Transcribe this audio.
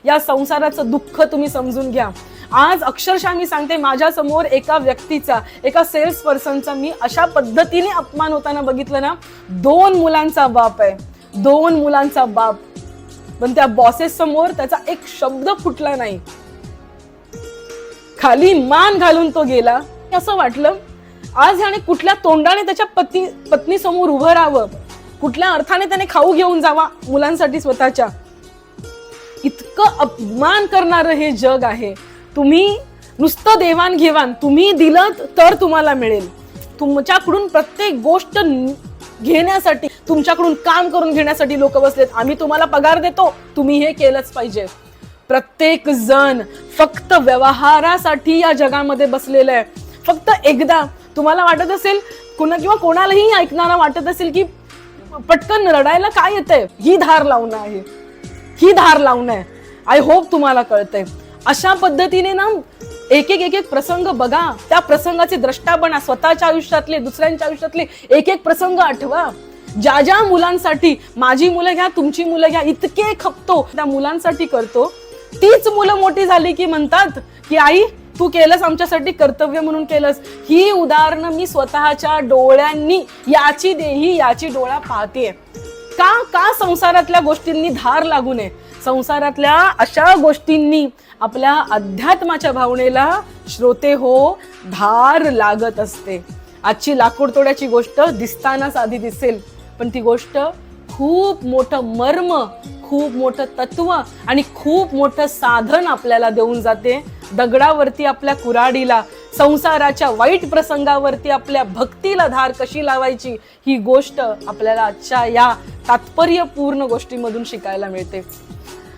या संसाराचं दुःख तुम्ही समजून घ्या. आज अक्षरशः मी सांगते, माझ्या समोर एका व्यक्तीचा, एका सेल्स पर्सनचा मी अशा पद्धतीने अपमान होताना बघितलं ना. 2 मुलांचा बाप आहे, 2 मुलांचा बाप, पण त्या बॉसेस समोर त्याचा एक शब्द फुटला नाही. खाली मान घालून तो गेला. असं वाटलं आज ह्याने कुठल्या तोंडाने त्याच्या पत्नी समोर उभं राहावं, कुठल्या अर्थाने त्याने खाऊ घेऊन जावा मुलांसाठी स्वतःच्या. इतकं अपमान करणारं हे जग आहे. तुम्ही नुसतं देवाणघेवाण तुम्ही दिलं तर तुम्हाला मिळेल. तुमच्याकडून प्रत्येक गोष्ट घेण्यासाठी, तुमच्याकडून काम करून घेण्यासाठी लोक बसलेत. आम्ही तुम्हाला पगार देतो, तुम्ही हे केलंच पाहिजे. प्रत्येक जण फक्त व्यवहारासाठी या जगामध्ये बसलेलं आहे. फक्त एकदा तुम्हाला वाटत असेल, किंवा कोणालाही ऐकणारा वाटत असेल की पटकन रडायला काय येतंय, ही धार लावणं आहे, ही धार लावणं आहे. आय होप तुम्हाला कळतंय. अशा पद्धतीने ना एक एक प्रसंग बघा, त्या प्रसंगाचे द्रष्टा बना. स्वतःच्या आयुष्यातले, दुसऱ्यांच्या आयुष्यातले एक एक प्रसंग आठवा. ज्या मुलांसाठी, माझी मुलं घ्या, तुमची मुलं घ्या, इतके खपतो त्या मुलांसाठी करतो. तीच मुलं मोठी झाली की म्हणतात की आई तू केलंस आमच्यासाठी, कर्तव्य म्हणून केलंस. ही उदाहरणं मी स्वतःच्या डोळ्यांनी, याची देही याची डोळा पाहतेय. का संसारातल्या गोष्टींनी धार लागू नये. संसारातल्या अशा गोष्टींनी आपल्या अध्यात्माच्या भावनेला, श्रोते हो, धार लागत असते. आजची लाकूड तोड्याची गोष्ट दिसतानाच आधी दिसेल, पण ती गोष्ट खूप मोठं मर्म, खूप मोठं तत्व आणि खूप मोठं साधन आपल्याला देऊन जाते. दगडावरती आपल्या कुऱ्हाडीला, संसाराच्या वाईट प्रसंगावरती आपल्या भक्तीला धार कशी लावायची, ही गोष्ट आपल्याला आजच्या या तात्पर्यपूर्ण गोष्टीमधून शिकायला मिळते.